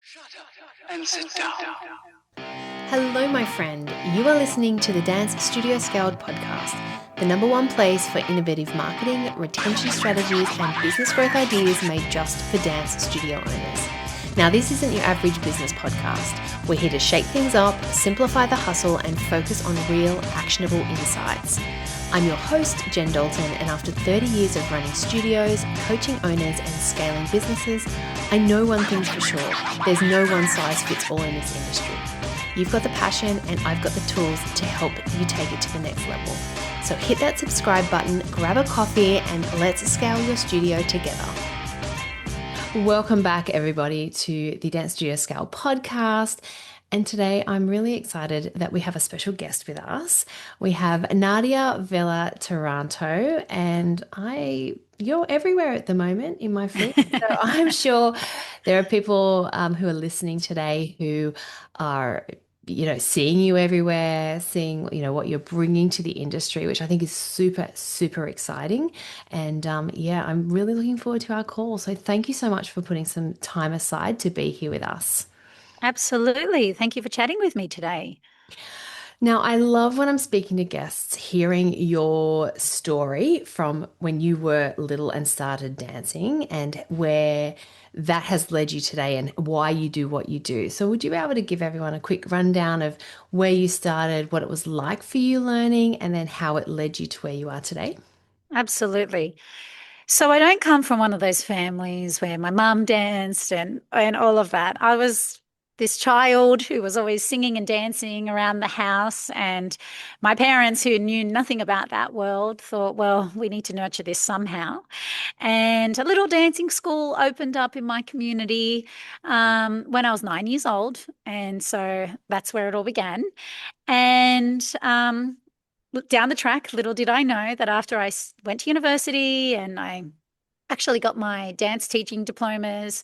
Shut up and sit down. Hello, my friend. You are listening to the Dance Studio Scaled podcast, the number one place for innovative marketing, retention strategies, and business growth ideas made just for dance studio owners. Now, this isn't your average business podcast. We're here to shake things up, simplify the hustle, and focus on real, actionable insights. I'm your host, Jen Dalton, and after 30 years of running studios, coaching owners, and scaling businesses, I know one thing's for sure. There's no one size fits all in this industry. You've got the passion and I've got the tools to help you take it to the next level. So hit that subscribe button, grab a coffee, and let's scale your studio together. Welcome back, everybody, to the Dance Studio Scale podcast. And today I'm really excited that we have a special guest with us. We have Nadia Vella-Taranto, and you're everywhere at the moment in my feed. So I'm sure there are people who are listening today who are seeing you everywhere, seeing, what you're bringing to the industry, which I think is super, super exciting. And I'm really looking forward to our call. So thank you so much for putting some time aside to be here with us. Absolutely. Thank you for chatting with me today. Now, I love when I'm speaking to guests, hearing your story from when you were little and started dancing and where that has led you today and why you do what you do. So would you be able to give everyone a quick rundown of where you started, what it was like for you learning, and then how it led you to where you are today? Absolutely. So I don't come from one of those families where my mum danced and all of that. I was this child who was always singing and dancing around the house, and my parents, who knew nothing about that world, thought, well, we need to nurture this somehow. And a little dancing school opened up in my community when I was 9 years old, and so that's where it all began. And down the track, little did I know that after I went to university and I actually got my dance teaching diplomas,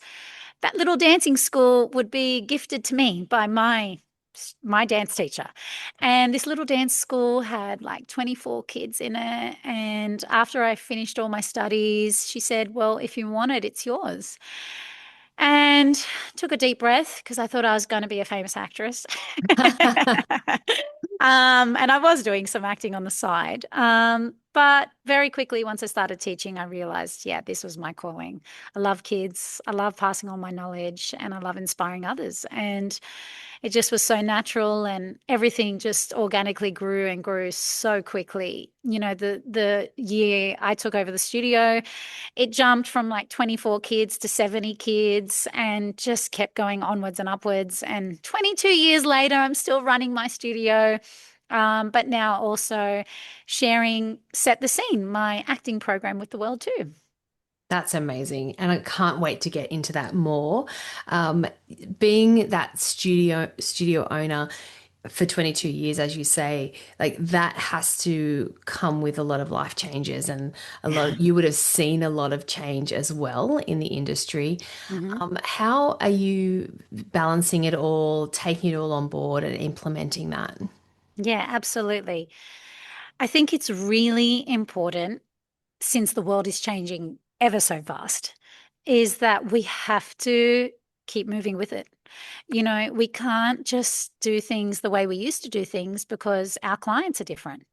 that little dancing school would be gifted to me by my dance teacher. And this little dance school had like 24 kids in it. And after I finished all my studies, she said, well, if you want it, it's yours. And took a deep breath because I thought I was going to be a famous actress. And I was doing some acting on the side. But very quickly, once I started teaching, I realized, yeah, this was my calling. I love kids. I love passing on my knowledge and I love inspiring others. And it just was so natural and everything just organically grew and grew so quickly. You know, the year I took over the studio, it jumped from like 24 kids to 70 kids and just kept going onwards and upwards. And 22 years later, I'm still running my studio, but now also sharing Set the Scene, my acting program with the world too. That's amazing. And I can't wait to get into that more. Being that studio owner for 22 years, as you say, like that has to come with a lot of life changes and you would have seen a lot of change as well in the industry. Mhm. How are you balancing it all, taking it all on board and implementing that? Yeah, absolutely. I think it's really important, since the world is changing ever so fast, is that we have to keep moving with it. You know, we can't just do things the way we used to do things because our clients are different.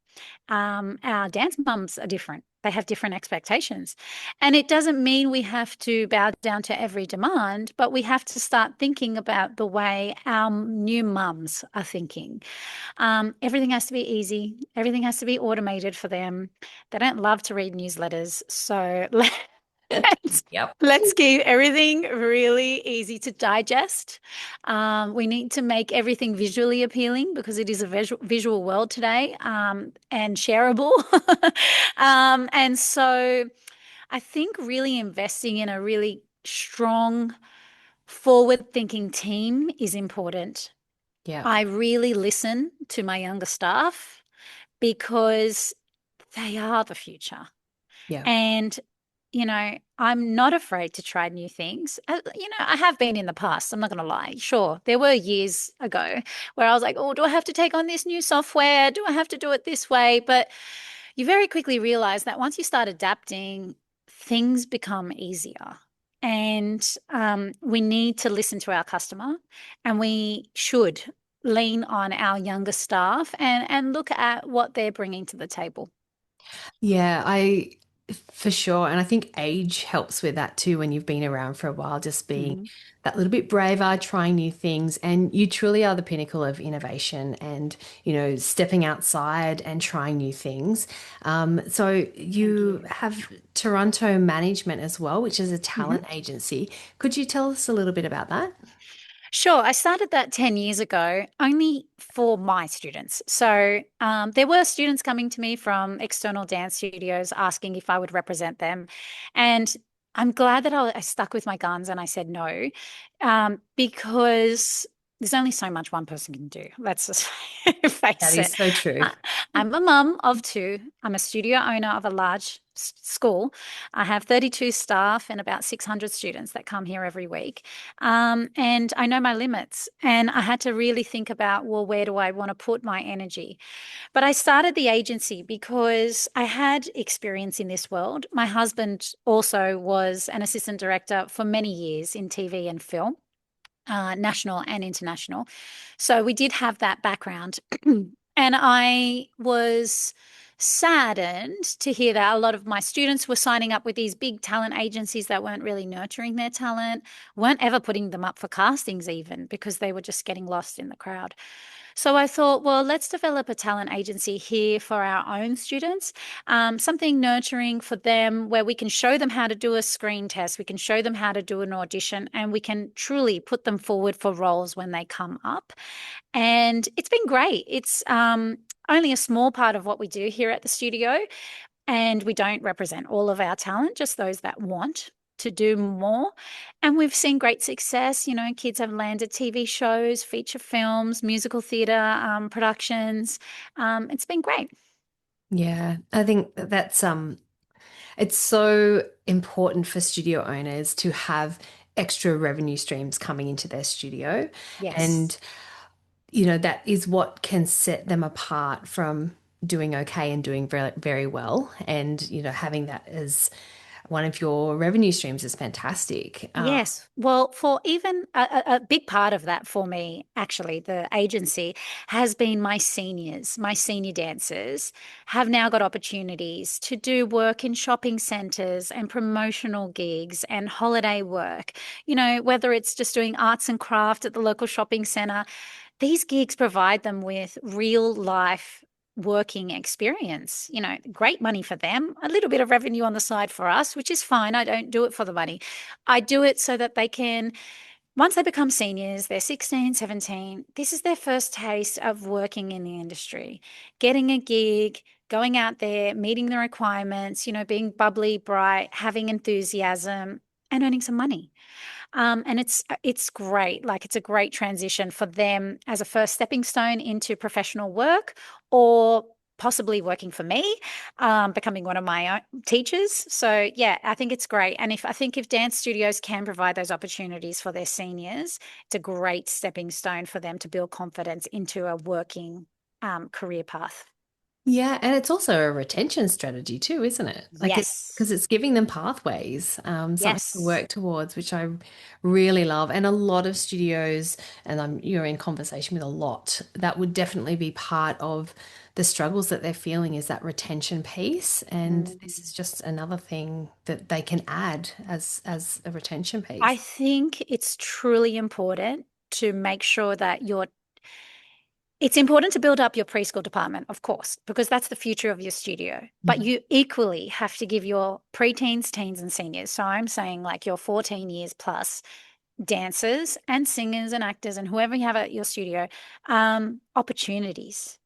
Our dance mums are different. They have different expectations. And it doesn't mean we have to bow down to every demand, but we have to start thinking about the way our new mums are thinking. Everything has to be easy. Everything has to be automated for them. They don't love to read newsletters. So let's, Yep. let's keep everything really easy to digest. We need to make everything visually appealing because it is a visual world today, and shareable. And so I think really investing in a really strong, forward-thinking team is important. Yeah. I really listen to my younger staff because they are the future. Yeah. And, I'm not afraid to try new things. I have been in the past. I'm not going to lie. Sure, there were years ago where I was like, oh, do I have to take on this new software? Do I have to do it this way? But you very quickly realize that once you start adapting, things become easier. and we need to listen to our customer, and we should lean on our younger staff and look at what they're bringing to the table. Yeah, I for sure. And I think age helps with that too when you've been around for a while, just being Mhm. that little bit braver, trying new things. And you truly are the pinnacle of innovation and, stepping outside and trying new things. So Thank you you. have Toronto Management as well, which is a Mhm. talent agency. Could you tell us a little bit about that? Sure, I started that 10 years ago only for my students. So there were students coming to me from external dance studios asking if I would represent them. And I'm glad that I stuck with my guns and I said no, because there's only so much one person can do. Let's just That face is it. so true. I- I'm a mum of two. I'm a studio owner of a large school. I have 32 staff and about 600 students that come here every week. And I know my limits. And I had to really think about, well, where do I want to put my energy? But I started the agency because I had experience in this world. My husband also was an assistant director for many years in TV and film, national and international. So we did have that background. And I was saddened to hear that a lot of my students were signing up with these big talent agencies that weren't really nurturing their talent, weren't ever putting them up for castings, even because they were just getting lost in the crowd. So I thought, well, let's develop a talent agency here for our own students, something nurturing for them where we can show them how to do a screen test, we can show them how to do an audition, and we can truly put them forward for roles when they come up. And it's been great. It's only a small part of what we do here at the studio. And we don't represent all of our talent, just those that want to do more. And we've seen great success. You know, kids have landed TV shows, feature films, musical theatre productions. It's been great. Yeah, I think that's it's so important for studio owners to have extra revenue streams coming into their studio. Yes. And, that is what can set them apart from doing okay and doing very, very well. And, having that as one of your revenue streams is fantastic. Yes. Well, for even a big part of that for me, actually, the agency has been my seniors. My senior dancers have now got opportunities to do work in shopping centers and promotional gigs and holiday work. You know, whether it's just doing arts and craft at the local shopping center, these gigs provide them with real life working experience. You know, great money for them, a little bit of revenue on the side for us, which is fine. I don't do it for the money. I do it so that they can, once they become seniors, they're 16, 17, this is their first taste of working in the industry, getting a gig, going out there, meeting the requirements, you know, being bubbly, bright, having enthusiasm, and earning some money. And it's great. Like it's a great transition for them as a first stepping stone into professional work, or possibly working for me, becoming one of my own teachers. So yeah, I think it's great. And if I think if dance studios can provide those opportunities for their seniors, it's a great stepping stone for them to build confidence into a working career path. Yeah, and it's also a retention strategy too, isn't it? Like it's because Yes. it's giving them pathways, something to Yes. work towards, which I really love. And a lot of studios, and you're in conversation with a lot, that would definitely be part of the struggles that they're feeling is that retention piece. And this Mm. is just another thing that they can add as a retention I piece. think it's truly important to make sure that it's important to build up your preschool department, of course, because that's the future of your studio. But Mhm. you equally have to give your preteens, teens, and seniors. So I'm saying like your 14 years plus dancers and singers and actors and whoever you have at your studio, opportunities.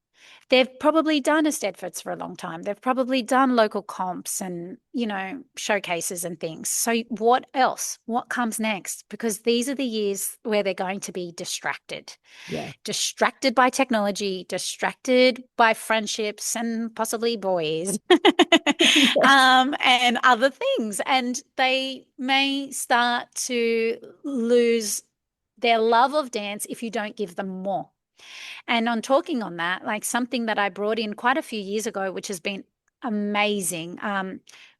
They've probably done Eisteddfods for a long time. They've probably done local comps and, you know, showcases and things. So what else? What comes next? Because these are the years where they're going to be distracted. Yeah. Distracted by technology, distracted by friendships and possibly boys, Yes. and other things. And they may start to lose their love of dance if you don't give them more. And on talking on that, like something that I brought in quite a few years ago, which has been amazing.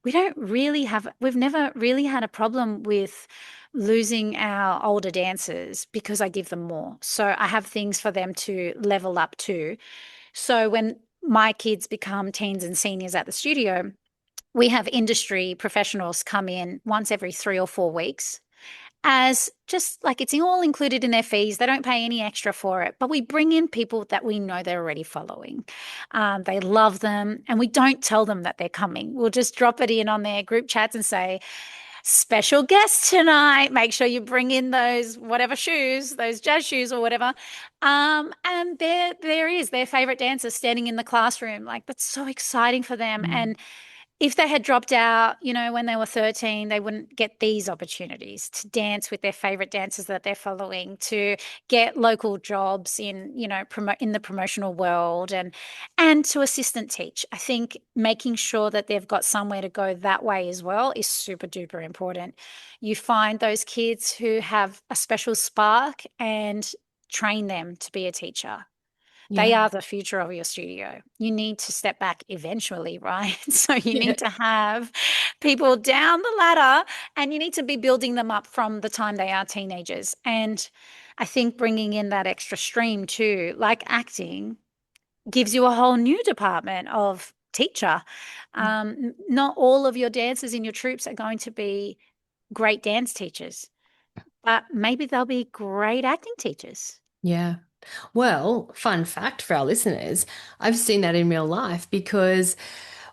we've never really had a problem with losing our older dancers because I give them more. So I have things for them to level up to. So when my kids become teens and seniors at the studio, we have industry professionals come in once every 3 or 4 weeks as just like it's all included in their fees. They don't pay any extra for it, but we bring in people that we know they're already following. They love them, and we don't tell them that they're coming. We'll just drop it in on their group chats and say, special guest tonight. Make sure you bring in those whatever shoes, those jazz shoes or whatever. And there is their favorite dancer standing in the classroom. Like that's so exciting for them. Mm. And if they had dropped out, when they were 13, they wouldn't get these opportunities to dance with their favorite dancers that they're following, to get local jobs in, in the promotional world and to assistant teach. I think making sure that they've got somewhere to go that way as well is super duper important. You find those kids who have a special spark and train them to be a teacher. They Yeah. are the future of your studio. You need to step back eventually, right? So you Yeah. need to have people down the ladder and you need to be building them up from the time they are teenagers. And I think bringing in that extra stream too, like acting, gives you a whole new department of teacher. Not all of your dancers in your troops are going to be great dance teachers, but maybe they'll be great acting teachers. Yeah. Well, fun fact for our listeners, I've seen that in real life because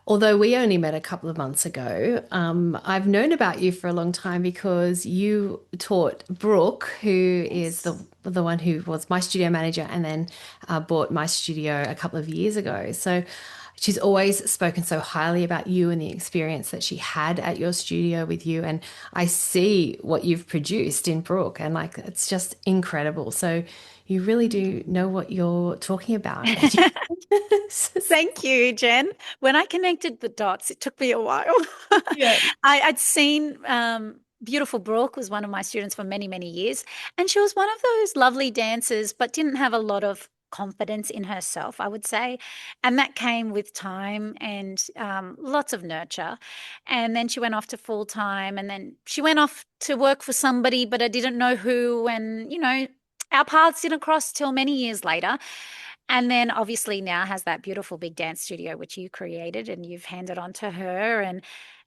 although we only met a couple of months ago, I've known about you for a long time because you taught Brooke, who is Yes. the one who was my studio manager and then bought my studio a couple of years ago. So she's always spoken so highly about you and the experience that she had at your studio with you. And I see what you've produced in Brooke, and like it's just incredible. So you really do know what you're talking about. Thank you, Jen. When I connected the dots, it took me a while. Yeah. I'd seen Beautiful Brooke was one of my students for many, many years. And she was one of those lovely dancers, but didn't have a lot of confidence in herself, I would say. And that came with time and lots of nurture. And then she went off to full time. And then she went off to work for somebody, but I didn't know who. And, our paths didn't cross till many years later. And then obviously now has that beautiful big dance studio which you created and you've handed on to her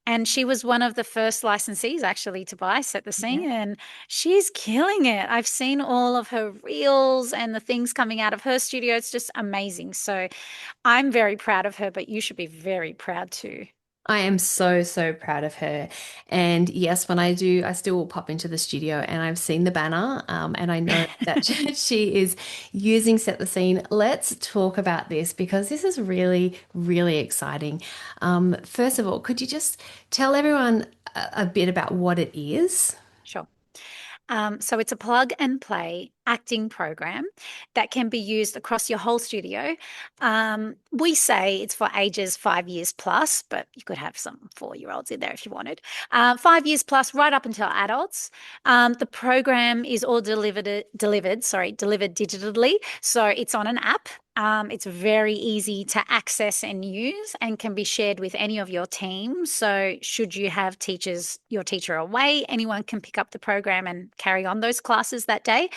and she was one of the first licensees actually to buy Set the Yeah. Scene and she's killing it. I've seen all of her reels and the things coming out of her studio. It's just amazing. So I'm very proud of her, but you should be very proud too. I am so, so proud of her. And yes, when I do, I still will pop into the studio and I've seen the banner and I know that she is using Set the Scene. Let's talk about this because this is really, really exciting. First of all, could you just tell everyone a bit about what it is? Sure. So it's a plug and play acting program that can be used across your whole studio. We say it's for ages 5 years plus, but you could have some 4-year-olds in there if you wanted. 5 years plus, right up until adults. The program is all delivered digitally. So it's on an app. It's very easy to access and use and can be shared with any of your team. So, should you have your teacher away, anyone can pick up the program and carry on those classes that day.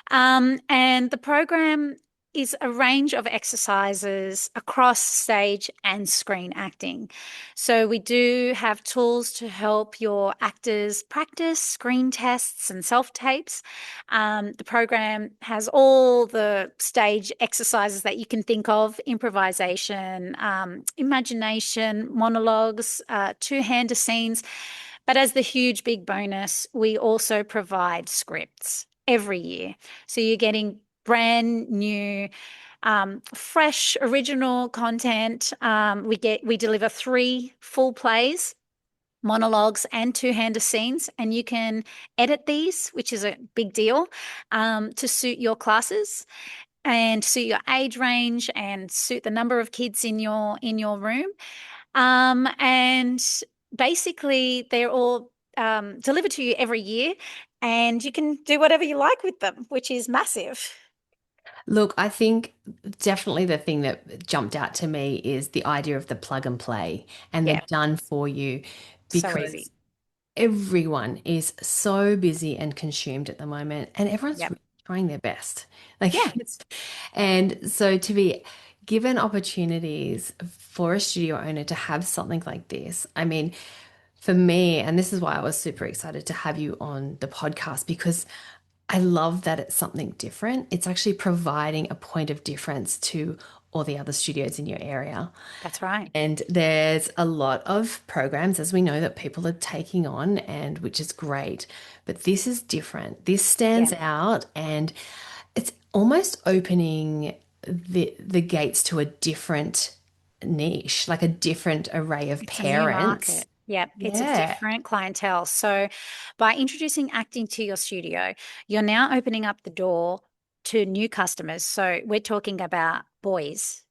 And the program is a range of exercises across stage and screen acting. So we do have tools to help your actors practice screen tests and self-tapes. The program has all the stage exercises that you can think of: improvisation, imagination, monologues, two-hander scenes. But as the huge big bonus, we also provide scripts every year. So you're getting brand new, fresh, original content. We deliver 3 full plays, monologues, and two-hander scenes, and you can edit these, which is a big deal, to suit your classes and suit your age range and suit the number of kids in your room. And basically, they're all delivered to you every year, and you can do whatever you like with them, which is massive. Look, I think definitely the thing that jumped out to me is the idea of the plug and play and the Yeah, done for you, so because easy. everyone is so busy and consumed at the moment, and everyone's Yep. really trying their best. Like Yeah, and so to be given opportunities for a studio owner to have something like this, I mean, for me, and this is why I was super excited to have you on the podcast, because I love that it's something different. It's actually providing a point of difference to all the other studios in your area. that's right. And there's a lot of programs, as we know, that people are taking on, and which is great. But this is different. This Yeah, stands out, and it's almost opening the gates to a different niche, like a different array of it's a new parents. market. Yep, it's a Yeah. different clientele. So by introducing acting to your studio, you're now opening up the door to new customers. So we're talking about boys.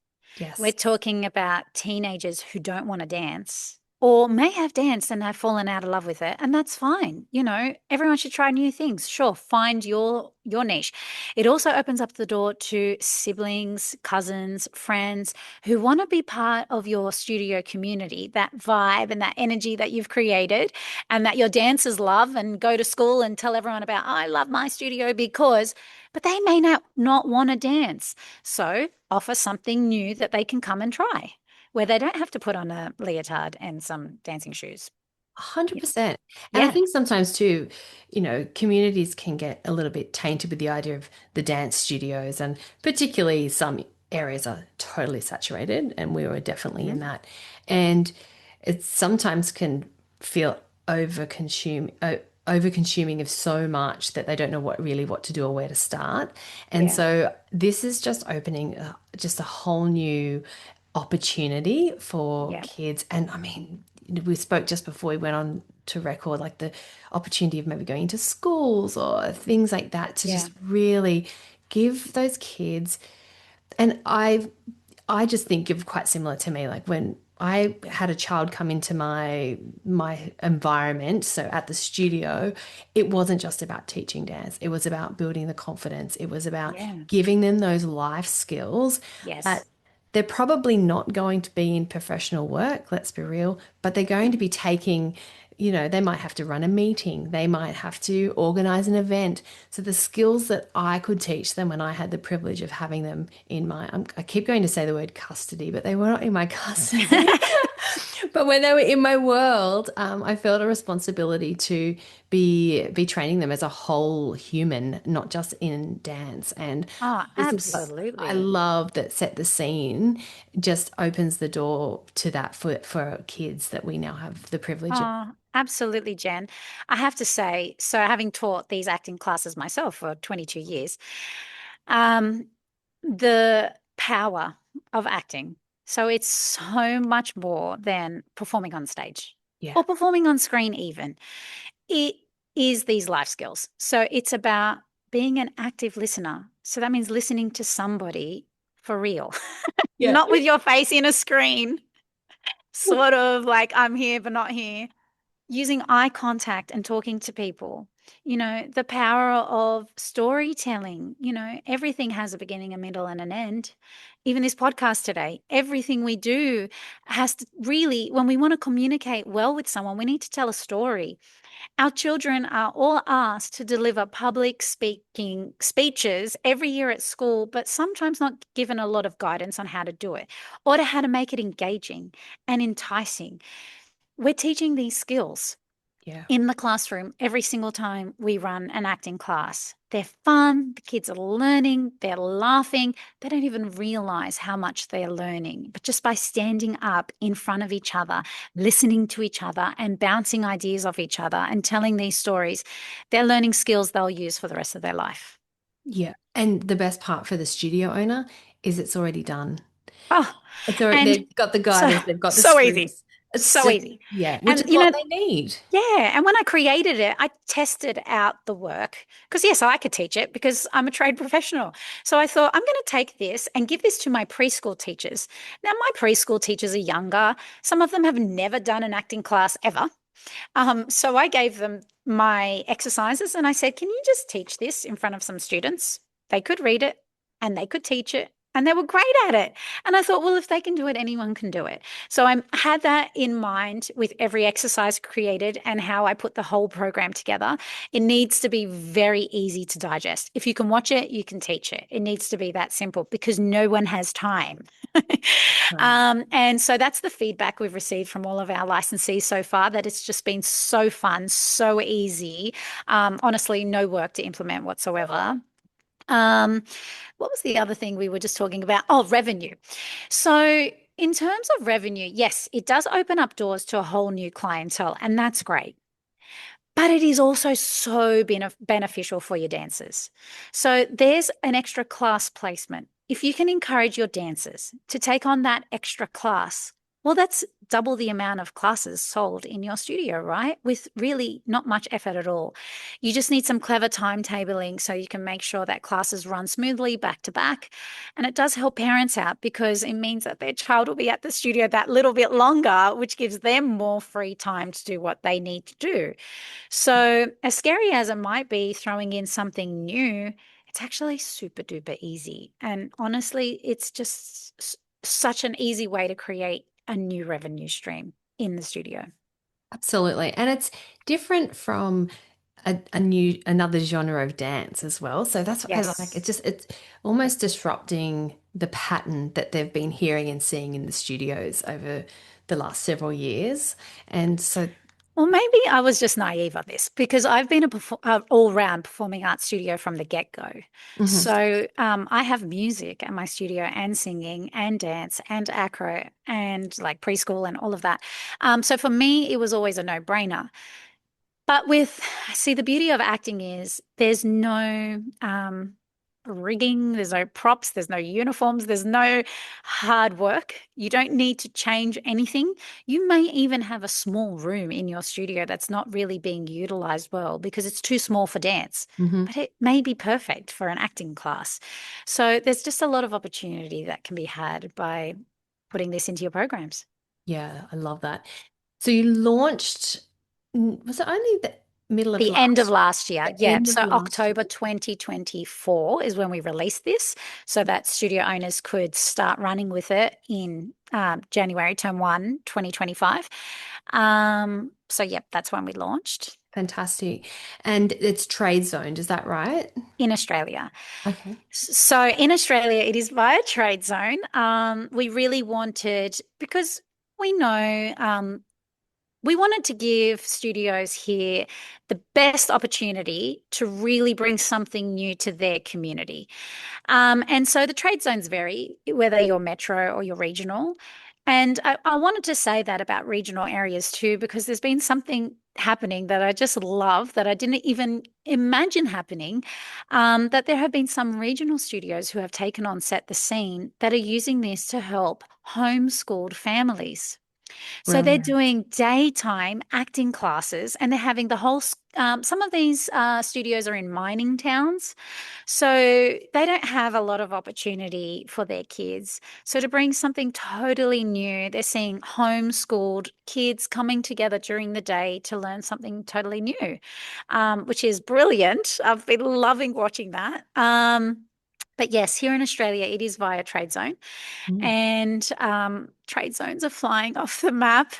We're Yes. talking about teenagers who don't want to dance or may have danced and have fallen out of love with it, and that's fine. Everyone should try new things. Sure, find your niche. It also opens up the door to siblings, cousins, friends who want to be part of your studio community, that vibe and that energy that you've created and that your dancers love and go to school and tell everyone about, I love my studio because, but they may not want to dance. So offer something new that they can come and try, where they don't have to put on a leotard and some dancing shoes. Yeah. 100%. And I Yeah. think sometimes too, communities can get a little bit tainted with the idea of the dance studios, and particularly some areas are totally saturated, and we were definitely in Mhm. that. And it sometimes can feel over consuming of so much that they don't know what to do or where to start. And Yeah. so this is just opening just a whole new opportunity for Yeah. kids. And I mean, we spoke just before we went on to record, like the opportunity of maybe going into schools or things like that to Yeah. just really give those kids. And I just think of quite similar to me, like when I had a child come into my environment, so at the studio, it wasn't just about teaching dance. It was about building the confidence. It was about Yeah. giving them those life skills that Yes. they're probably not going to be in professional work, let's be real, but they're going to be taking, they might have to run a meeting, they might have to organize an event. So the skills that I could teach them when I had the privilege of having them in I keep going to say the word custody, but they were not in my custody. But when they were in my world, I felt a responsibility to be training them as a whole human, not just in dance. And Oh, this is what I absolutely. love, that set the scene just opens the door to that for kids that we now have the privilege of. Oh, absolutely, Jen. I have to say, so having taught these acting classes myself for 22 years, um, the power of acting. So it's so much more than performing on stage Yeah. or performing on screen, even. It is these life skills. So it's about being an active listener. So that means listening to somebody for real, Yeah. not with your face in a screen, sort of like I'm here, but not here. Using eye contact and talking to people, the power of storytelling. Everything has a beginning, a middle, and an end. Even this podcast today, everything we do has to really, when we want to communicate well with someone, we need to tell a story. Our children are all asked to deliver public speaking speeches every year at school, but sometimes not given a lot of guidance on how to do it or to how to make it engaging and enticing. We're teaching these skills Yeah. in the classroom every single time we run an acting class. They're fun, the kids are learning, they're laughing, they don't even realize how much they're learning. But just by standing up in front of each other, listening to each other, and bouncing ideas off each other and telling these stories, they're learning skills they'll use for the rest of their life. Yeah. And the best part for the studio owner is it's already done. Oh, It's already, and they've got the so, guidance, they've got the so easy, scripts. It's so just, easy. yeah, which And, is what they need. yeah. And when I created it, I tested out the work because, yes, I could teach it because I'm a trained professional. So I thought, I'm going to take this and give this to my preschool teachers. Now, my preschool teachers are younger. Some of them have never done an acting class ever. So I gave them my exercises and I said, can you just teach this in front of some students? They could read it. and they could teach it and they were great at it. And I thought, well, if they can do it, anyone can do it. So I had that in mind with every exercise created and how I put the whole program together. It needs to be very easy to digest. If you can watch it, you can teach it. It needs to be that simple because no one has time. Right. And so that's the feedback we've received from all of our licensees so far, that it's just been so fun, so easy. Honestly, no work to implement whatsoever. Um, what was the other thing we were just talking about? Oh, revenue. So, in terms of revenue, yes, it does open up doors to a whole new clientele, and that's great. But it is also so beneficial for your dancers. So there's an extra class placement. If you can encourage your dancers to take on that extra class, well, that's double the amount of classes sold in your studio, right? With really not much effort at all. You just need some clever timetabling so you can make sure that classes run smoothly back to back. And it does help parents out because it means that their child will be at the studio that little bit longer, which gives them more free time to do what they need to do. So, as scary as it might be throwing in something new, it's actually super duper easy. And honestly, it's just such an easy way to create a new revenue stream in the studio. Absolutely. And it's different from another genre of dance as well. So that's what I like. Yes. It's almost disrupting the pattern that they've been hearing and seeing in the studios over the last several years. And so, Well, maybe I was just naive on this because I've been a all-round performing arts studio from the get-go. mhm. So I have music at my studio and singing and dance and acro and like preschool and all of that. So for me, it was always a no-brainer. But see, the beauty of acting is there's no rigging, there's no props, there's no uniforms, there's no hard work. You don't need to change anything. You may even have a small room in your studio that's not really being utilized well because it's too small for dance, Mhm. but it may be perfect for an acting class. So there's just a lot of opportunity that can be had by putting this into your programs. Yeah, I love that. So you launched, was it only the middle of The end of last, last year. the Yeah. end of So last October year? 2024 is when we released this so that studio owners could start running with it in January term 1, 2025. So, yep, that's when we launched Fantastic. And it's trade zoned, is that right? in Australia. Okay. So in Australia, it is via trade zone. We really wanted, because we know we wanted to give studios here the best opportunity to really bring something new to their community. And so the trade zones vary, whether you're metro or you're regional. And I wanted to say that about regional areas too, because there's been something happening that I just love that I didn't even imagine happening. That there have been some regional studios who have taken on Set the Scene that are using this to help homeschooled families. So they're Right. doing daytime acting classes and they're having the whole, some of these studios are in mining towns. So they don't have a lot of opportunity for their kids. So to bring something totally new, they're seeing homeschooled kids coming together during the day to learn something totally new, which is brilliant. I've been loving watching that. But yes, here in Australia, it is via Trade Zone Mm. and trade zones are flying off the map.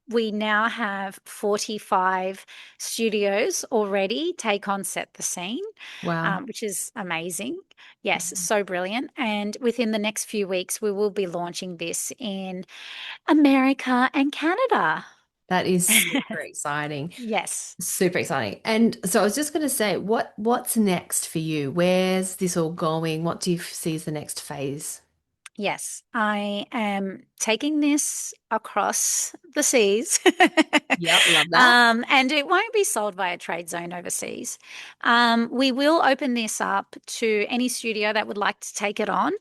We now have 45 studios already take on Set the Scene, Wow. which is amazing. Yes, so brilliant. And within the next few weeks, we will be launching this in America and Canada. That is super exciting. Yes. Super exciting. And so I was just going to say, what's next for you? Where's this all going? What do you see as the next phase? Yes, I am taking this across the seas. Yep, love that. And it won't be sold via Trade Zone overseas. We will open this up to any studio that would like to take it on.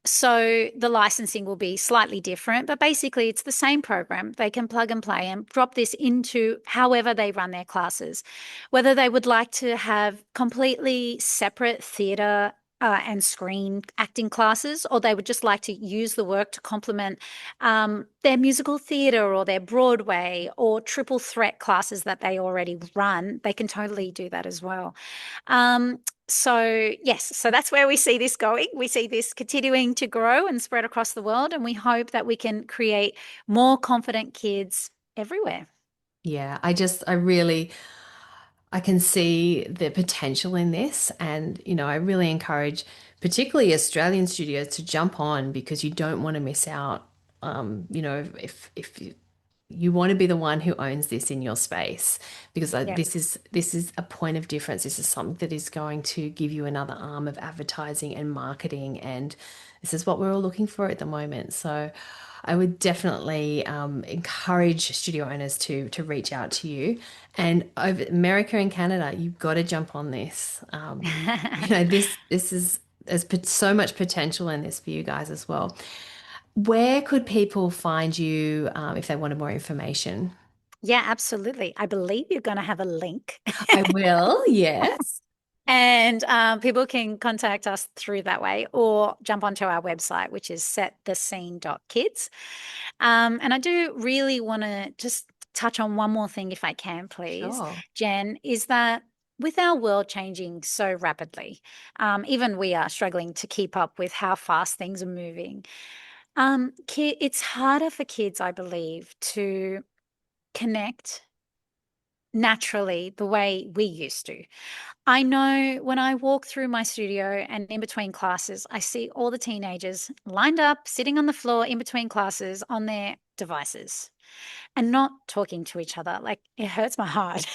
So the licensing will be slightly different, but basically it's the same program. They can plug and play and drop this into however they run their classes, whether they would like to have completely separate theatre and screen acting classes, or they would just like to use the work to complement their musical theatre or their Broadway or triple threat classes that they already run. They can totally do that as well. So, yes, so that's where we see this going. We see this continuing to grow and spread across the world, and we hope that we can create more confident kids everywhere. Yeah, I can see the potential in this. And, I really encourage particularly Australian studios to jump on because you don't want to miss out. If you want to be the one who owns this in your space because Yep. this is a point of difference. This is something that is going to give you another arm of advertising and marketing, and this is what we're all looking for at the moment. So I would definitely encourage studio owners to reach out to you. And over America and Canada, you've got to jump on this. This is there's so much potential in this for you guys as well. Where could people find you if they wanted more information? Yeah, absolutely. I believe you're going to have a link. I will, yes. And people can contact us through that way or jump onto our website, which is setthescene.kids. And I do really want to just touch on one more thing, if I can, please, Sure. Jen, is that with our world changing so rapidly, even we are struggling to keep up with how fast things are moving. It's harder for kids, I believe, to connect naturally the way we used to. I know when I walk through my studio and in between classes, I see all the teenagers lined up, sitting on the floor in between classes on their devices and not talking to each other. Like it hurts my heart.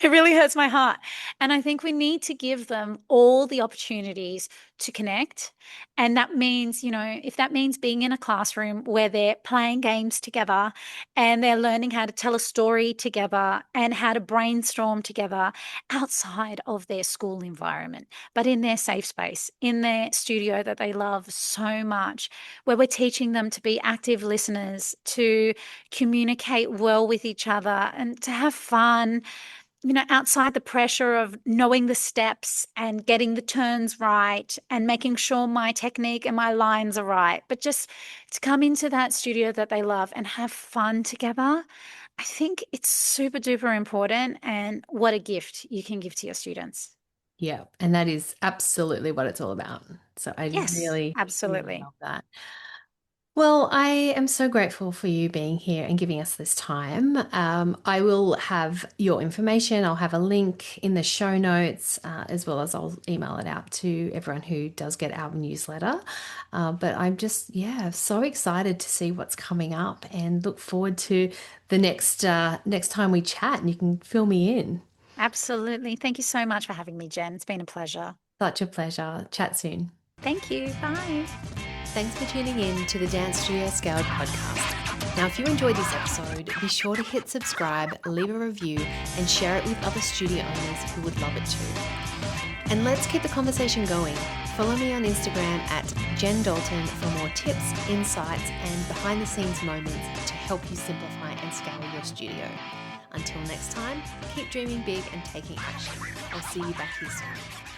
It really hurts my heart. And I think we need to give them all the opportunities to connect. And that means, if that means being in a classroom where they're playing games together and they're learning how to tell a story together and how to brainstorm together outside of their school environment, but in their safe space, in their studio that they love so much, where we're teaching them to be active listeners, to communicate well with each other, and to have fun, outside the pressure of knowing the steps and getting the turns right and making sure my technique and my lines are right, but just to come into that studio that they love and have fun together. I think it's super duper important, and what a gift you can give to your students. Yeah, and that is absolutely what it's all about. So I Yes, really, really absolutely. love that. Well, I am so grateful for you being here and giving us this time. I will have your information. I'll have a link in the show notes, as well as I'll email it out to everyone who does get our newsletter. But I'm just, yeah, so excited to see what's coming up and look forward to the next time we chat and you can fill me in. Absolutely. Thank you so much for having me, Jen. It's been a pleasure. Such a pleasure. Chat soon. Thank you. Bye. Thanks for tuning in to the Dance Studio Scaled podcast. Now, if you enjoyed this episode, be sure to hit subscribe, leave a review, and share it with other studio owners who would love it too. And let's keep the conversation going. Follow me on Instagram at Jen Dalton for more tips, insights, and behind the scenes moments to help you simplify and scale your studio. Until next time, keep dreaming big and taking action. I'll see you back here soon.